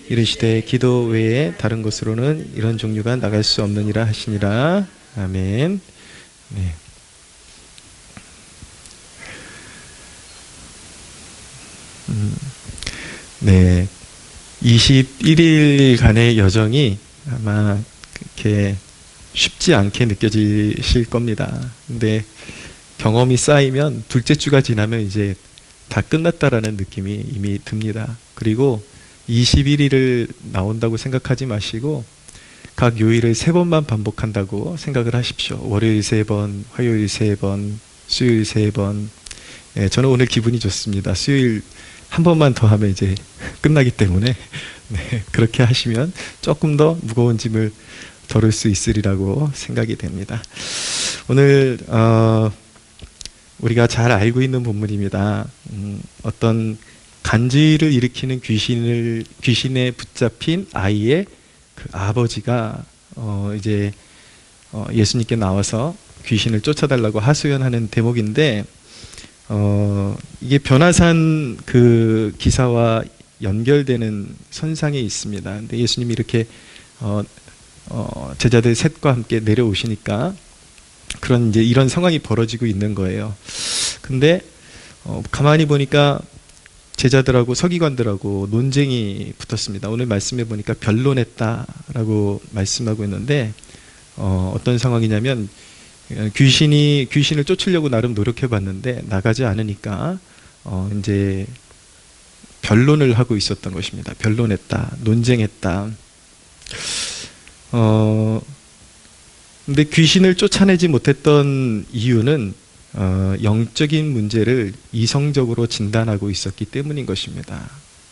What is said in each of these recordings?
이르시되 기도 외에 다른 것으로는 이런 종류가 나갈 수 없느니라 하시니라. 아멘. 네. 네. 21일간의 여정이 아마 그렇게 쉽지 않게 느껴지실 겁니다. 근데 경험이 쌓이면 둘째 주가 지나면 이제 다 끝났다라는 느낌이 이미 듭니다. 그리고 21일을 나온다고 생각하지 마시고 각 요일을 3번만 반복한다고 생각을 하십시오. 월요일 3번, 화요일 3번, 수요일 3번. 예, 저는 오늘 기분이 좋습니다. 수요일 한 번만 더 하면 이제 끝나기 때문에 네, 그렇게 하시면 조금 더 무거운 짐을 덜을 수 있으리라고 생각이 됩니다. 오늘 우리가 잘 알고 있는 본문입니다. 어떤 간질을 일으키는 귀신에 붙잡힌 아이의 그 아버지가 이제 예수님께 나와서 귀신을 쫓아달라고 하소연하는 대목인데, 이게 변화산 그 기사와 연결되는 선상에 있습니다. 근데 예수님이 이렇게 제자들 셋과 함께 내려오시니까 그런 이제 이런 상황이 벌어지고 있는 거예요. 근데 가만히 보니까 제자들하고 서기관들하고 논쟁이 붙었습니다. 오늘 말씀해 보니까 변론했다라고 말씀하고 있는데, 어떤 상황이냐면 귀신을 쫓으려고 나름 노력해 봤는데 나가지 않으니까 이제 변론을 하고 있었던 것입니다. 변론했다, 논쟁했다. 근데 귀신을 쫓아내지 못했던 이유는 영적인 문제를 이성적으로 진단하고 있었기 때문인 것입니다.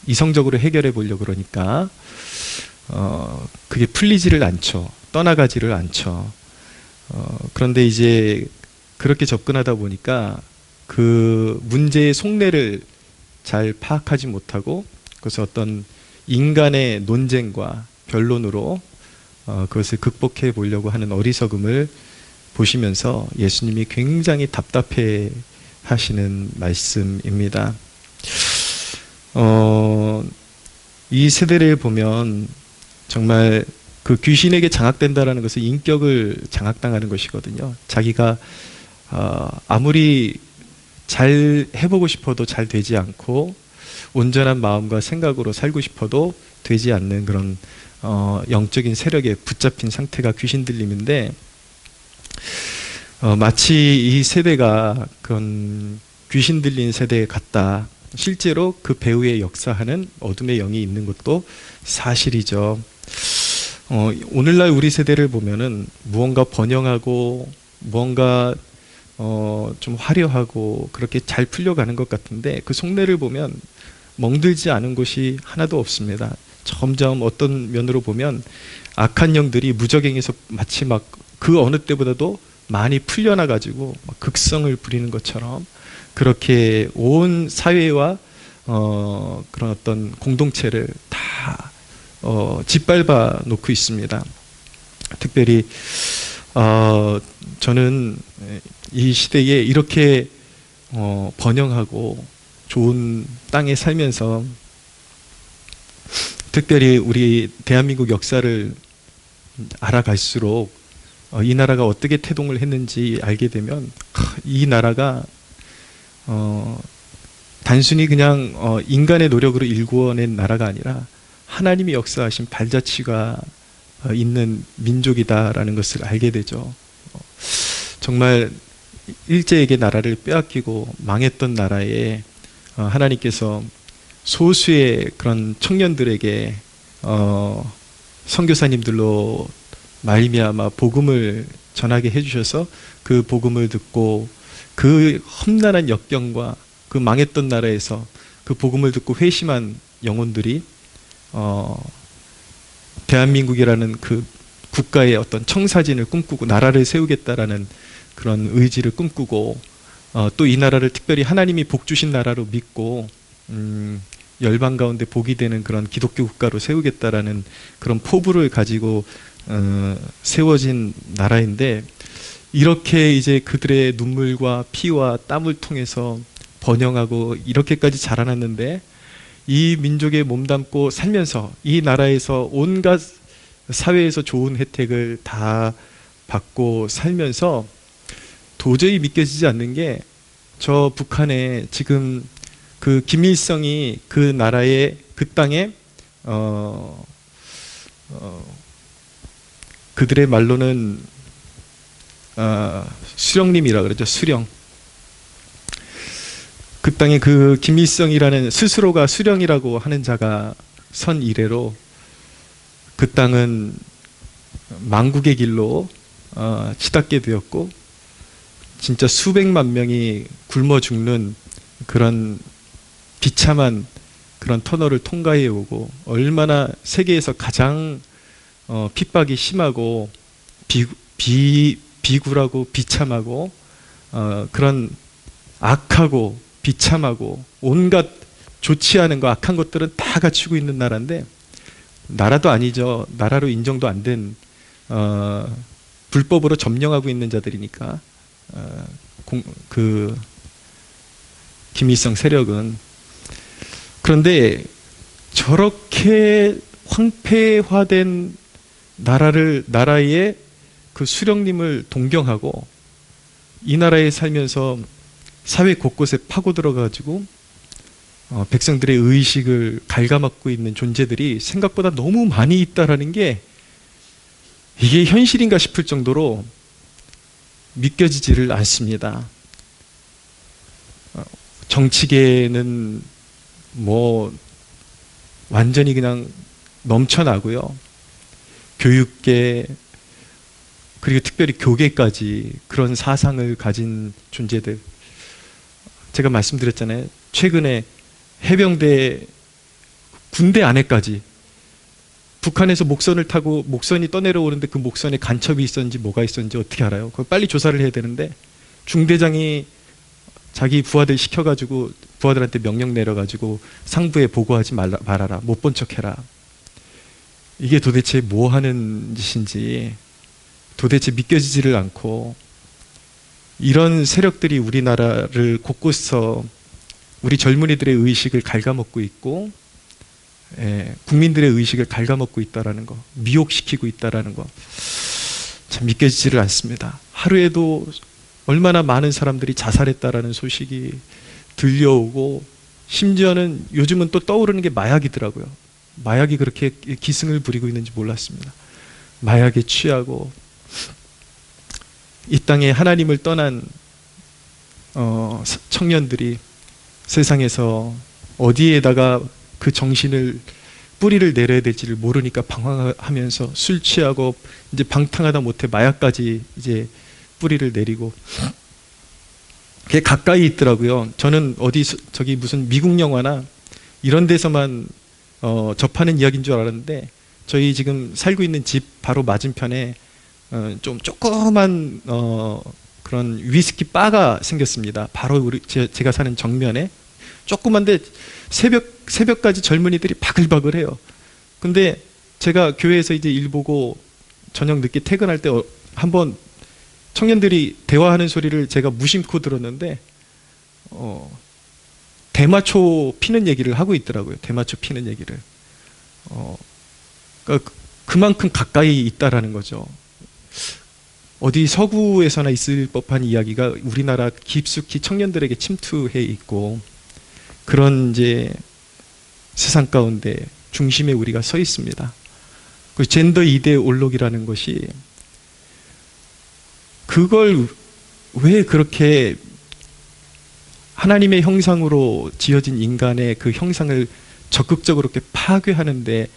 이성적으로 해결해 보려고 그러니까 그게 풀리지를 않죠. 떠나가지를 않죠. 그런데 이제 그렇게 접근하다 보니까 그 문제의 속내를 잘 파악하지 못하고 그래서 어떤 인간의 논쟁과 변론으로 그것을 극복해 보려고 하는 어리석음을 보시면서 예수님이 굉장히 답답해 하시는 말씀입니다. 이 세대를 보면 정말 그 귀신에게 장악된다라는 것은 인격을 장악당하는 것이거든요. 자기가 아무리 잘 해보고 싶어도 잘 되지 않고 온전한 마음과 생각으로 살고 싶어도 되지 않는 그런 영적인 세력에 붙잡힌 상태가 귀신 들림인데, 마치 이 세대가 그런 귀신 들린 세대 같다. 실제로 그 배후에 역사하는 어둠의 영이 있는 것도 사실이죠. 오늘날 우리 세대를 보면은 무언가 번영하고 무언가 좀 화려하고 그렇게 잘 풀려가는 것 같은데 그 속내를 보면 멍들지 않은 곳이 하나도 없습니다. 점점 어떤 면으로 보면 악한 영들이 무적행에서 마치 막 그 어느 때보다도 많이 풀려나가지고 극성을 부리는 것처럼 그렇게 온 사회와 그런 어떤 공동체를 다 짓밟아 놓고 있습니다. 특별히 저는 이 시대에 이렇게 번영하고 좋은 땅에 살면서 특별히 우리 대한민국 역사를 알아갈수록 이 나라가 어떻게 태동을 했는지 알게 되면 이 나라가 단순히 그냥 인간의 노력으로 일구어낸 나라가 아니라 하나님이 역사하신 발자취가 있는 민족이다라는 것을 알게 되죠. 정말 일제에게 나라를 빼앗기고 망했던 나라에 하나님께서 소수의 그런 청년들에게 선교사님들로 말미암아 복음을 전하게 해주셔서 그 복음을 듣고 그 험난한 역경과 그 망했던 나라에서 그 복음을 듣고 회심한 영혼들이 대한민국이라는 그 국가의 어떤 청사진을 꿈꾸고 나라를 세우겠다라는 그런 의지를 꿈꾸고 또 이 나라를 특별히 하나님이 복 주신 나라로 믿고 열방 가운데 복이 되는 그런 기독교 국가로 세우겠다라는 그런 포부를 가지고 세워진 나라인데, 이렇게 이제 그들의 눈물과 피와 땀을 통해서 번영하고 이렇게까지 자라났는데 이 민족에 몸담고 살면서 이 나라에서 온갖 사회에서 좋은 혜택을 다 받고 살면서 도저히 믿겨지지 않는 게, 저 북한에 지금 그 김일성이 그 나라의 그 땅에 그들의 말로는 수령님이라 그러죠. 수령. 그 땅에 그 김일성이라는 스스로가 수령이라고 하는 자가 선 이래로 그 땅은 망국의 길로 치닫게 되었고, 진짜 수백만 명이 굶어 죽는 그런 비참한 그런 터널을 통과해 오고, 얼마나 세계에서 가장 핍박이 심하고 비굴하고 비참하고 그런 악하고 비참하고 온갖 좋지 않은 거 악한 것들은 다 갖추고 있는 나라인데, 나라도 아니죠. 나라로 인정도 안 된 불법으로 점령하고 있는 자들이니까 그 김일성 세력은. 그런데 저렇게 황폐화된 나라의 그 수령님을 동경하고 이 나라에 살면서 사회 곳곳에 파고 들어가지고 백성들의 의식을 갉아먹고 있는 존재들이 생각보다 너무 많이 있다라는 게, 이게 현실인가 싶을 정도로 믿겨지지를 않습니다. 정치계는 뭐 완전히 그냥 넘쳐나고요. 교육계, 그리고 특별히 교계까지 그런 사상을 가진 존재들. 제가 말씀드렸잖아요. 최근에 해병대 군대 안에까지 북한에서 목선을 타고 목선이 떠내려오는데 그 목선에 간첩이 있었는지 뭐가 있었는지 어떻게 알아요? 그걸 빨리 조사를 해야 되는데, 중대장이 자기 부하들 시켜가지고 부하들한테 명령 내려가지고 상부에 보고하지 말아라, 못 본 척해라. 이게 도대체 뭐 하는 짓인지 도대체 믿겨지지를 않고, 이런 세력들이 우리나라를 곳곳에서 우리 젊은이들의 의식을 갉아먹고 있고, 국민들의 의식을 갉아먹고 있다라는 거, 미혹시키고 있다라는 거, 참 믿겨지지를 않습니다. 하루에도 얼마나 많은 사람들이 자살했다라는 소식이 들려오고, 심지어는 요즘은 또 떠오르는 게 마약이더라고요. 마약이 그렇게 기승을 부리고 있는지 몰랐습니다. 마약에 취하고 이 땅에 하나님을 떠난 청년들이 세상에서 어디에다가 그 정신을 뿌리를 내려야 될지를 모르니까 방황하면서 술 취하고 이제 방탕하다 못해 마약까지 이제 뿌리를 내리고, 그게 가까이 있더라고요. 저는 저기 무슨 미국 영화나 이런 데서만 접하는 이야기인 줄 알았는데, 저희 지금 살고 있는 집 바로 맞은편에 좀 조그만 그런 위스키 바가 생겼습니다. 바로 제가 사는 정면에 조그만데 새벽까지 젊은이들이 바글바글해요. 근데 제가 교회에서 이제 일 보고 저녁 늦게 퇴근할 때 한번 청년들이 대화하는 소리를 제가 무심코 들었는데 대마초 피는 얘기를 하고 있더라고요. 대마초 피는 얘기를. 그러니까 그만큼 가까이 있다라는 거죠. 어디 서구에서나 있을 법한 이야기가 우리나라 깊숙이 청년들에게 침투해 있고, 그런 이제 세상 가운데 중심에 우리가 서 있습니다. 그 젠더 이데올로기라는 것이, 그걸 왜 그렇게 하나님의 형상으로 지어진 인간의 그 형상을 적극적으로 이렇게 파괴하는데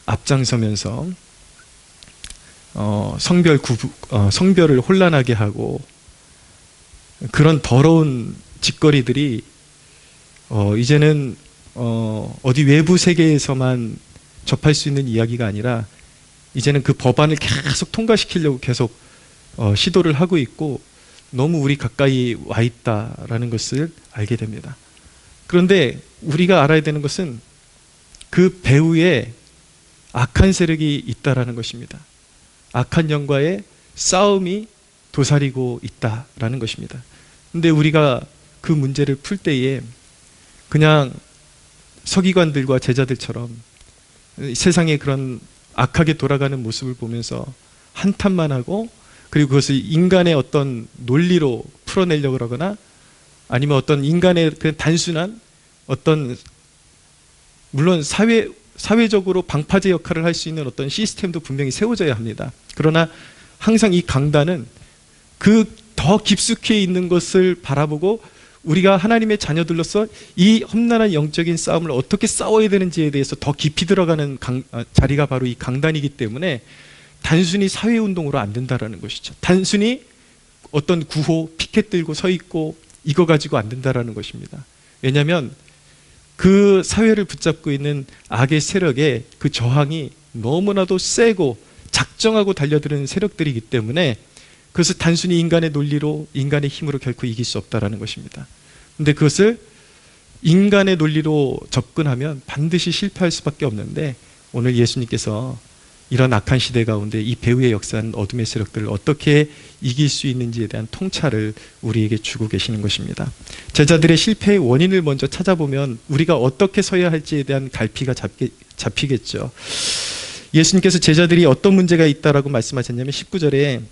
앞장서면서 성별을 혼란하게 하고, 그런 더러운 짓거리들이 이제는 어디 외부 세계에서만 접할 수 있는 이야기가 아니라, 이제는 그 법안을 계속 통과시키려고 계속 시도를 하고 있고, 너무 우리 가까이 와 있다라는 것을 알게 됩니다. 그런데 우리가 알아야 되는 것은 그 배후에 악한 세력이 있다라는 것입니다. 악한 영과의 싸움이 도사리고 있다라는 것입니다. 근데 우리가 그 문제를 풀 때에 그냥 서기관들과 제자들처럼 세상의 그런 악하게 돌아가는 모습을 보면서 한탄만 하고, 그리고 그것을 인간의 어떤 논리로 풀어내려고 하거나, 아니면 어떤 인간의 그냥 단순한 어떤, 물론 사회적으로 방파제 역할을 할 수 있는 어떤 시스템도 분명히 세워져야 합니다. 그러나 항상 이 강단은 그 더 깊숙이 있는 것을 바라보고 우리가 하나님의 자녀들로서 이 험난한 영적인 싸움을 어떻게 싸워야 되는지에 대해서 더 깊이 들어가는 자리가 바로 이 강단이기 때문에 단순히 사회운동으로 안 된다라는 것이죠. 단순히 어떤 구호, 피켓 들고 서 있고 이거 가지고 안 된다라는 것입니다. 왜냐하면 그 사회를 붙잡고 있는 악의 세력의 그 저항이 너무나도 세고 작정하고 달려드는 세력들이기 때문에 그것을 단순히 인간의 논리로, 인간의 힘으로 결코 이길 수 없다라는 것입니다. 근데 그것을 인간의 논리로 접근하면 반드시 실패할 수밖에 없는데, 오늘 예수님께서 이런 악한 시대 가운데 이 배후에 역사하는 어둠의 세력들을 어떻게 이길 수 있는지에 대한 통찰을 우리에게 주고 계시는 것입니다. 제자들의 실패의 원인을 먼저 찾아보면 우리가 어떻게 서야 할지에 대한 갈피가 잡히겠죠. 예수님께서 제자들이 어떤 문제가 있다라고 말씀하셨냐면 19절에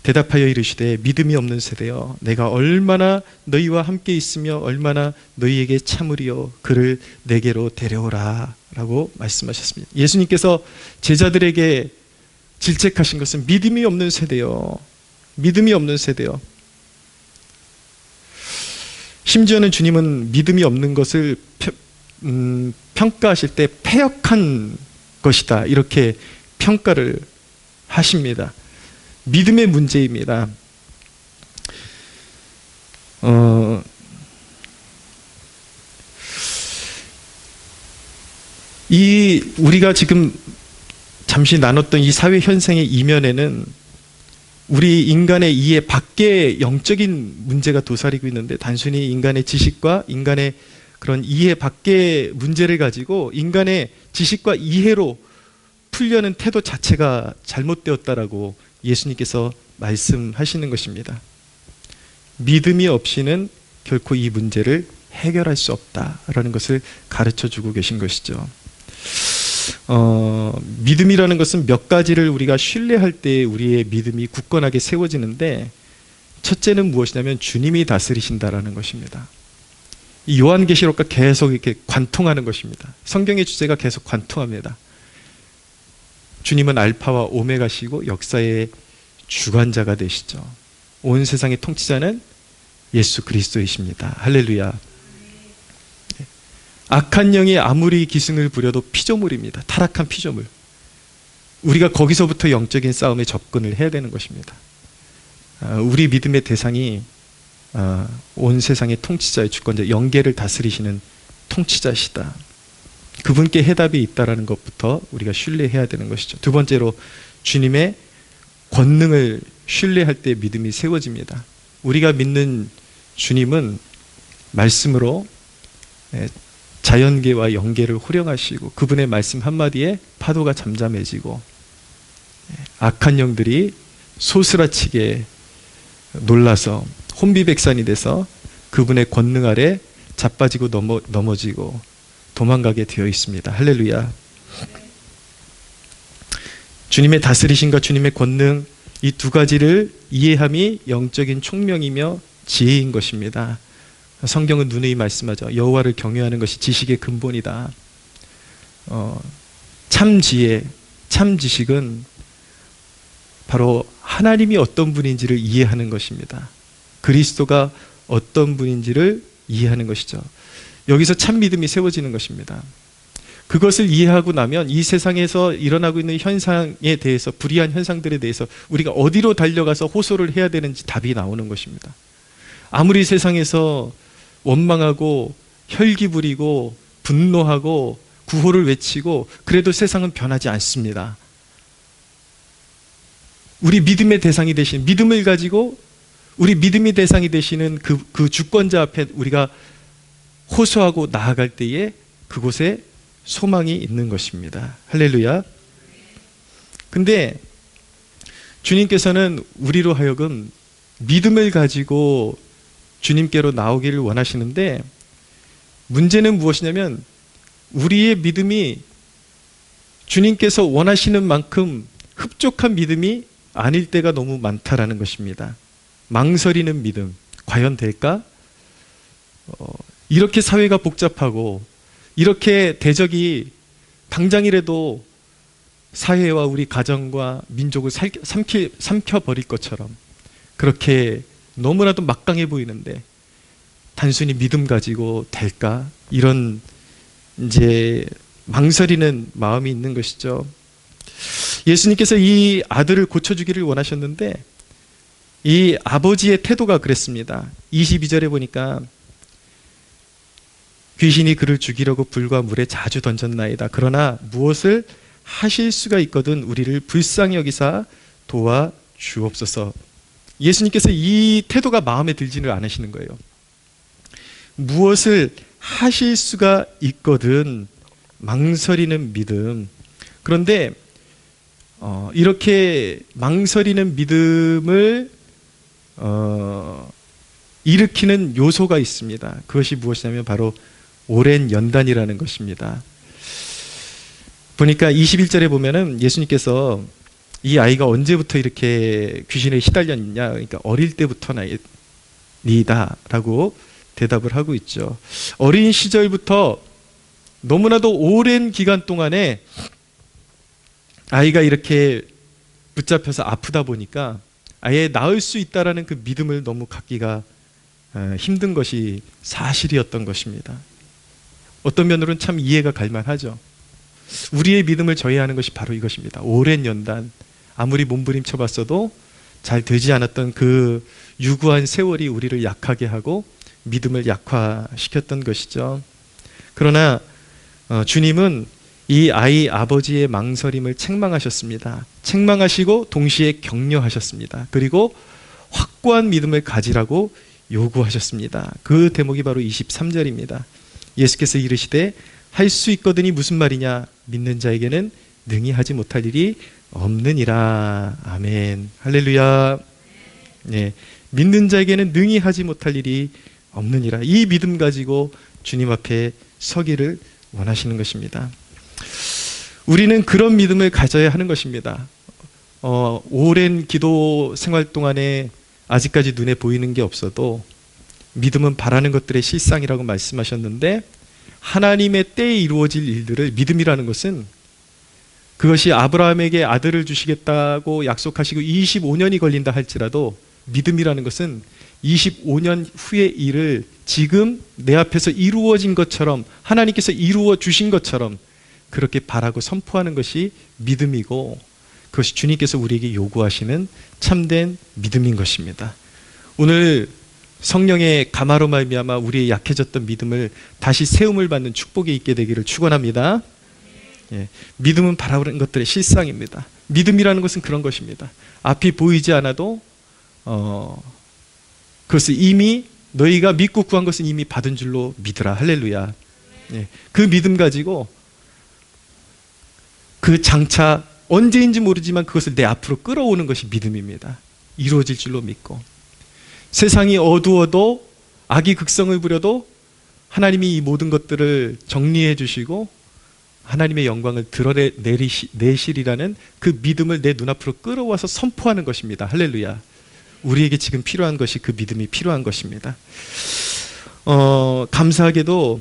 대답하여 이르시되 믿음이 없는 세대여, 내가 얼마나 너희와 함께 있으며 얼마나 너희에게 참으리요, 그를 내게로 데려오라 라고 말씀하셨습니다. 예수님께서 제자들에게 질책하신 것은 믿음이 없는 세대여, 믿음이 없는 세대여. 심지어는 주님은 믿음이 없는 것을 평가하실 때 패역한 것이다 이렇게 평가를 하십니다. 믿음의 문제입니다. 우리가 지금 잠시 나눴던 이 사회 현상의 이면에는 우리 인간의 이해 밖의 영적인 문제가 도사리고 있는데, 단순히 인간의 지식과 인간의 그런 이해 밖의 문제를 가지고 인간의 지식과 이해로 풀려는 태도 자체가 잘못되었다라고 예수님께서 말씀하시는 것입니다. 믿음이 없이는 결코 이 문제를 해결할 수 없다라는 것을 가르쳐주고 계신 것이죠. 믿음이라는 것은 몇 가지를 우리가 신뢰할 때 우리의 믿음이 굳건하게 세워지는데, 첫째는 무엇이냐면 주님이 다스리신다라는 것입니다. 이 요한계시록과 계속 이렇게 관통하는 것입니다. 성경의 주제가 계속 관통합니다. 주님은 알파와 오메가시고 역사의 주관자가 되시죠. 온 세상의 통치자는 예수 그리스도이십니다. 할렐루야. 악한 영이 아무리 기승을 부려도 피조물입니다. 타락한 피조물. 우리가 거기서부터 영적인 싸움에 접근을 해야 되는 것입니다. 우리 믿음의 대상이 온 세상의 통치자의 주권자, 영계를 다스리시는 통치자시다. 그분께 해답이 있다라는 것부터 우리가 신뢰해야 되는 것이죠. 두 번째로 주님의 권능을 신뢰할 때 믿음이 세워집니다. 우리가 믿는 주님은 말씀으로 자연계와 영계를 호령하시고, 그분의 말씀 한마디에 파도가 잠잠해지고 악한 영들이 소스라치게 놀라서 혼비백산이 돼서 그분의 권능 아래 자빠지고 넘어지고 도망가게 되어 있습니다. 할렐루야. 주님의 다스리심과 주님의 권능, 이 두 가지를 이해함이 영적인 총명이며 지혜인 것입니다. 성경은 누누이 말씀하죠. 여호와를 경외하는 것이 지식의 근본이다. 참 지혜, 참 지식은 바로 하나님이 어떤 분인지를 이해하는 것입니다. 그리스도가 어떤 분인지를 이해하는 것이죠. 여기서 참 믿음이 세워지는 것입니다. 그것을 이해하고 나면 이 세상에서 일어나고 있는 현상에 대해서, 불의한 현상들에 대해서 우리가 어디로 달려가서 호소를 해야 되는지 답이 나오는 것입니다. 아무리 세상에서 원망하고 혈기 부리고 분노하고 구호를 외치고 그래도 세상은 변하지 않습니다. 우리 믿음의 대상이 되신, 믿음을 가지고 우리 믿음의 대상이 되시는 그 주권자 앞에 우리가 호소하고 나아갈 때에 그곳에 소망이 있는 것입니다. 할렐루야. 근데 주님께서는 우리로 하여금 믿음을 가지고 주님께로 나오기를 원하시는데, 문제는 무엇이냐면 우리의 믿음이 주님께서 원하시는 만큼 흡족한 믿음이 아닐 때가 너무 많다라는 것입니다. 망설이는 믿음, 과연 될까? 이렇게 사회가 복잡하고 이렇게 대적이 당장이라도 사회와 우리 가정과 민족을 삼켜버릴 것처럼 그렇게 너무나도 막강해 보이는데 단순히 믿음 가지고 될까? 이런 이제 망설이는 마음이 있는 것이죠. 예수님께서 이 아들을 고쳐주기를 원하셨는데 이 아버지의 태도가 그랬습니다. 22절에 보니까 귀신이 그를 죽이려고 불과 물에 자주 던졌나이다. 그러나 무엇을 하실 수가 있거든 우리를 불쌍히 여기사 도와주옵소서. 예수님께서 이 태도가 마음에 들지를 않으시는 거예요. 무엇을 하실 수가 있거든 망설이는 믿음. 그런데 이렇게 망설이는 믿음을 일으키는 요소가 있습니다. 그것이 무엇이냐면 바로 오랜 연단이라는 것입니다. 보니까 21절에 보면은 예수님께서 이 아이가 언제부터 이렇게 귀신에 시달렸냐, 그러니까 어릴 때부터나이다 라고 대답을 하고 있죠. 어린 시절부터 너무나도 오랜 기간 동안에 아이가 이렇게 붙잡혀서 아프다 보니까 아예 나을 수 있다라는 그 믿음을 너무 갖기가 힘든 것이 사실이었던 것입니다. 어떤 면으로는 참 이해가 갈 만하죠. 우리의 믿음을 저해하는 것이 바로 이것입니다. 오랜 연단, 아무리 몸부림쳐 봤어도 잘 되지 않았던 그 유구한 세월이 우리를 약하게 하고 믿음을 약화시켰던 것이죠. 그러나 주님은 이 아이 아버지의 망설임을 책망하셨습니다. 책망하시고 동시에 격려하셨습니다. 그리고 확고한 믿음을 가지라고 요구하셨습니다. 그 대목이 바로 23절입니다. 예수께서 이르시되 할 수 있거든이 무슨 말이냐? 믿는 자에게는 능히 하지 못할 일이 없느니라. 아멘. 할렐루야. 네, 믿는 자에게는 능히 하지 못할 일이 없느니라. 이 믿음 가지고 주님 앞에 서기를 원하시는 것입니다. 우리는 그런 믿음을 가져야 하는 것입니다. 오랜 기도 생활 동안에 아직까지 눈에 보이는 게 없어도 믿음은 바라는 것들의 실상이라고 말씀하셨는데 하나님의 때에 이루어질 일들을 믿음이라는 것은 그것이 아브라함에게 아들을 주시겠다고 약속하시고 25년이 걸린다 할지라도 믿음이라는 것은 25년 후의 일을 지금 내 앞에서 이루어진 것처럼 하나님께서 이루어 주신 것처럼 그렇게 바라고 선포하는 것이 믿음이고 그것이 주님께서 우리에게 요구하시는 참된 믿음인 것입니다. 오늘 성령의 감화로 말미암아 우리의 약해졌던 믿음을 다시 세움을 받는 축복이 있게 되기를 축원합니다. 예, 믿음은 바라는 것들의 실상입니다. 믿음이라는 것은 그런 것입니다. 앞이 보이지 않아도 그것을 이미 너희가 믿고 구한 것은 이미 받은 줄로 믿으라. 할렐루야. 예, 그 믿음 가지고 그 장차 언제인지 모르지만 그것을 내 앞으로 끌어오는 것이 믿음입니다. 이루어질 줄로 믿고 세상이 어두워도 악이 극성을 부려도 하나님이 이 모든 것들을 정리해 주시고 하나님의 영광을 드러내시리라는 그 믿음을 내 눈앞으로 끌어와서 선포하는 것입니다. 할렐루야. 우리에게 지금 필요한 것이 그 믿음이 필요한 것입니다. 감사하게도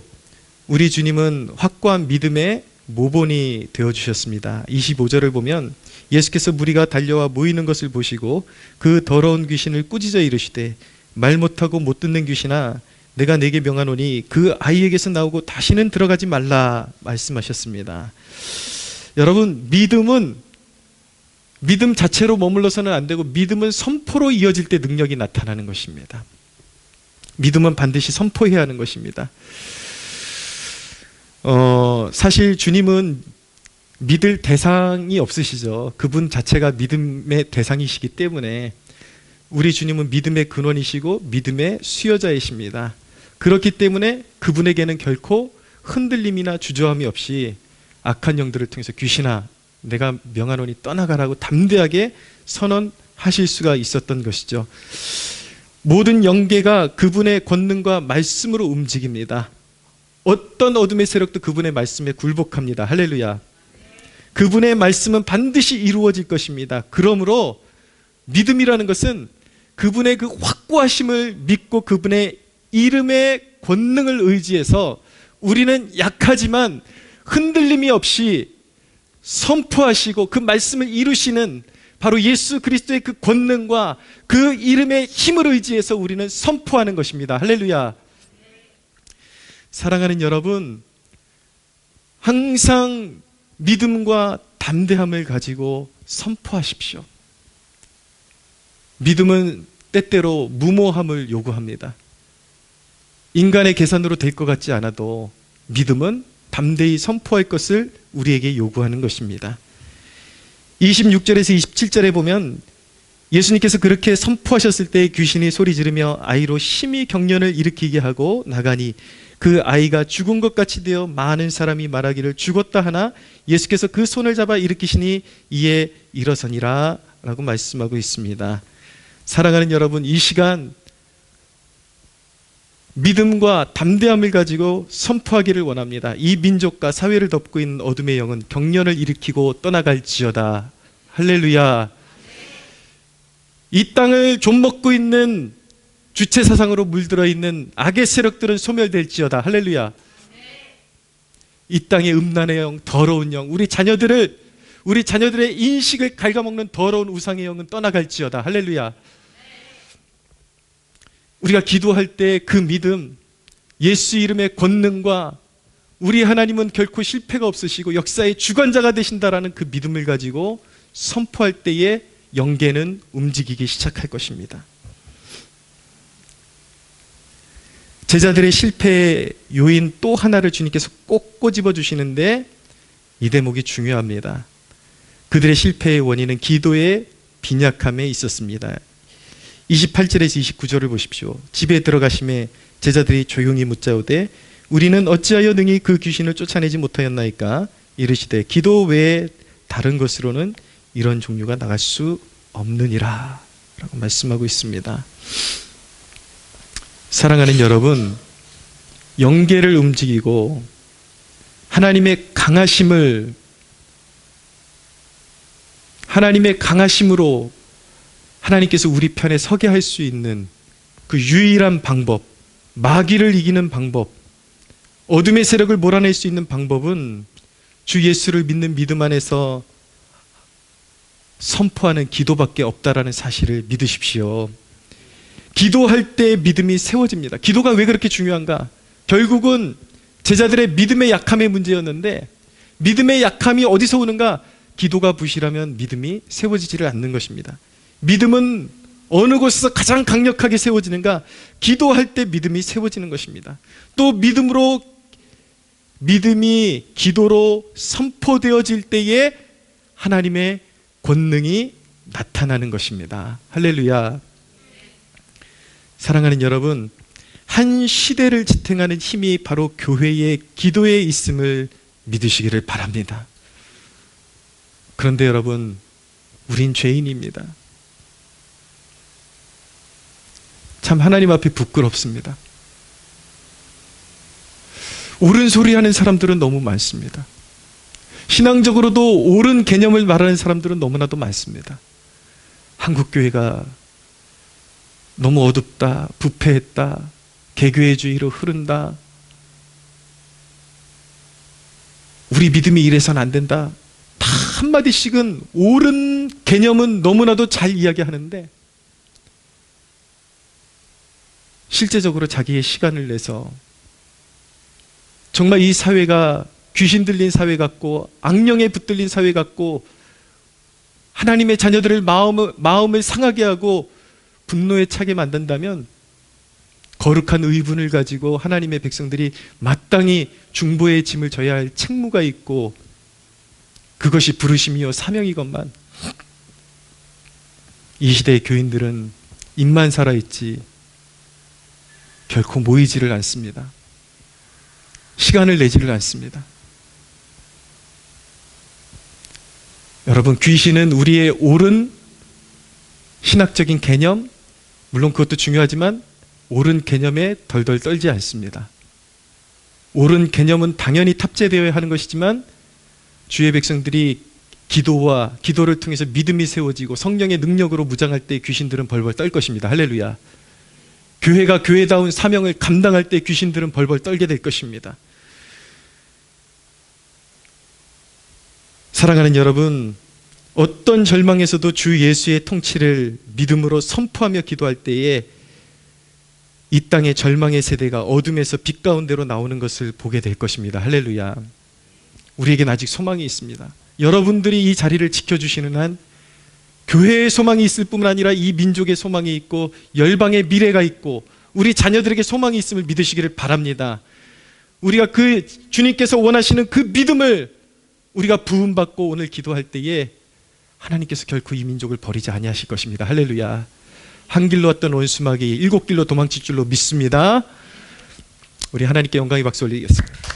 우리 주님은 확고한 믿음의 모본이 되어주셨습니다. 25절을 보면 예수께서 무리가 달려와 모이는 것을 보시고 그 더러운 귀신을 꾸짖어 이르시되 말 못하고 못 듣는 귀신아 내가 내게 명하노니 그 아이에게서 나오고 다시는 들어가지 말라 말씀하셨습니다. 여러분, 믿음은 믿음 자체로 머물러서는 안 되고 믿음은 선포로 이어질 때 능력이 나타나는 것입니다. 믿음은 반드시 선포해야 하는 것입니다. 사실 주님은 믿을 대상이 없으시죠. 그분 자체가 믿음의 대상이시기 때문에 우리 주님은 믿음의 근원이시고 믿음의 수여자이십니다. 그렇기 때문에 그분에게는 결코 흔들림이나 주저함이 없이 악한 영들을 통해서 귀신아 내가 명하노니 떠나가라고 담대하게 선언하실 수가 있었던 것이죠. 모든 영계가 그분의 권능과 말씀으로 움직입니다. 어떤 어둠의 세력도 그분의 말씀에 굴복합니다. 할렐루야. 그분의 말씀은 반드시 이루어질 것입니다. 그러므로 믿음이라는 것은 그분의 그 확고하심을 믿고 그분의 이름의 권능을 의지해서 우리는 약하지만 흔들림이 없이 선포하시고 그 말씀을 이루시는 바로 예수 그리스도의 그 권능과 그 이름의 힘을 의지해서 우리는 선포하는 것입니다. 할렐루야. 사랑하는 여러분, 항상 믿음과 담대함을 가지고 선포하십시오. 믿음은 때때로 무모함을 요구합니다. 인간의 계산으로 될 것 같지 않아도 믿음은 담대히 선포할 것을 우리에게 요구하는 것입니다. 26절에서 27절에 보면 예수님께서 그렇게 선포하셨을 때 귀신이 소리 지르며 아이로 심히 경련을 일으키게 하고 나가니 그 아이가 죽은 것 같이 되어 많은 사람이 말하기를 죽었다 하나 예수께서 그 손을 잡아 일으키시니 이에 일어서니라 라고 말씀하고 있습니다. 사랑하는 여러분, 이 시간 믿음과 담대함을 가지고 선포하기를 원합니다. 이 민족과 사회를 덮고 있는 어둠의 영은 경련을 일으키고 떠나갈지어다. 할렐루야. 이 땅을 좀먹고 있는 주체 사상으로 물들어 있는 악의 세력들은 소멸될지어다. 할렐루야. 이 땅의 음란의 영, 더러운 영, 우리 자녀들의 인식을 갉아먹는 더러운 우상의 영은 떠나갈지어다. 할렐루야. 우리가 기도할 때 그 믿음, 예수 이름의 권능과 우리 하나님은 결코 실패가 없으시고 역사의 주관자가 되신다라는 그 믿음을 가지고 선포할 때에 영계는 움직이기 시작할 것입니다. 제자들의 실패의 요인 또 하나를 주님께서 꼭 꼬집어 주시는데 이 대목이 중요합니다. 그들의 실패의 원인은 기도의 빈약함에 있었습니다. 28절에서 29절을 보십시오. 집에 들어가심에 제자들이 조용히 묻자오되 우리는 어찌하여 능히 그 귀신을 쫓아내지 못하였나이까? 이르시되 기도 외에 다른 것으로는 이런 종류가 나갈 수 없느니라 라고 말씀하고 있습니다. 사랑하는 여러분, 영계를 움직이고 하나님의 강하심으로 하나님께서 우리 편에 서게 할 수 있는 그 유일한 방법, 마귀를 이기는 방법, 어둠의 세력을 몰아낼 수 있는 방법은 주 예수를 믿는 믿음 안에서 선포하는 기도밖에 없다라는 사실을 믿으십시오. 기도할 때 믿음이 세워집니다. 기도가 왜 그렇게 중요한가? 결국은 제자들의 믿음의 약함의 문제였는데 믿음의 약함이 어디서 오는가? 기도가 부실하면 믿음이 세워지지를 않는 것입니다. 믿음은 어느 곳에서 가장 강력하게 세워지는가? 기도할 때 믿음이 세워지는 것입니다. 또 믿음이 기도로 선포되어질 때에 하나님의 권능이 나타나는 것입니다. 할렐루야. 사랑하는 여러분, 한 시대를 지탱하는 힘이 바로 교회의 기도에 있음을 믿으시기를 바랍니다. 그런데 여러분, 우린 죄인입니다. 참 하나님 앞에 부끄럽습니다. 옳은 소리 하는 사람들은 너무 많습니다. 신앙적으로도 옳은 개념을 말하는 사람들은 너무나도 많습니다. 한국교회가 너무 어둡다, 부패했다, 개교회주의로 흐른다, 우리 믿음이 이래서는 안 된다, 다 한마디씩은 옳은 개념은 너무나도 잘 이야기하는데 실제적으로 자기의 시간을 내서 정말 이 사회가 귀신 들린 사회 같고 악령에 붙들린 사회 같고 하나님의 자녀들의 마음을 상하게 하고 분노에 차게 만든다면 거룩한 의분을 가지고 하나님의 백성들이 마땅히 중보의 짐을 져야 할 책무가 있고 그것이 부르심이요 사명이건만 이 시대의 교인들은 입만 살아있지 결코 모이지를 않습니다. 시간을 내지를 않습니다. 여러분, 귀신은 우리의 옳은 신학적인 개념, 물론 그것도 중요하지만 옳은 개념에 덜덜 떨지 않습니다. 옳은 개념은 당연히 탑재되어야 하는 것이지만 주의 백성들이 기도를 통해서 믿음이 세워지고 성령의 능력으로 무장할 때 귀신들은 벌벌 떨 것입니다. 할렐루야. 교회가 교회다운 사명을 감당할 때 귀신들은 벌벌 떨게 될 것입니다. 사랑하는 여러분, 어떤 절망에서도 주 예수의 통치를 믿음으로 선포하며 기도할 때에 이 땅의 절망의 세대가 어둠에서 빛 가운데로 나오는 것을 보게 될 것입니다. 할렐루야. 우리에겐 아직 소망이 있습니다. 여러분들이 이 자리를 지켜주시는 한 교회의 소망이 있을 뿐만 아니라 이 민족의 소망이 있고 열방의 미래가 있고 우리 자녀들에게 소망이 있음을 믿으시기를 바랍니다. 우리가 그 주님께서 원하시는 그 믿음을 우리가 부음받고 오늘 기도할 때에 하나님께서 결코 이 민족을 버리지 아니하실 것입니다. 할렐루야. 한 길로 왔던 원수마귀 7길로 도망칠 줄로 믿습니다. 우리 하나님께 영광의 박수 올리겠습니다.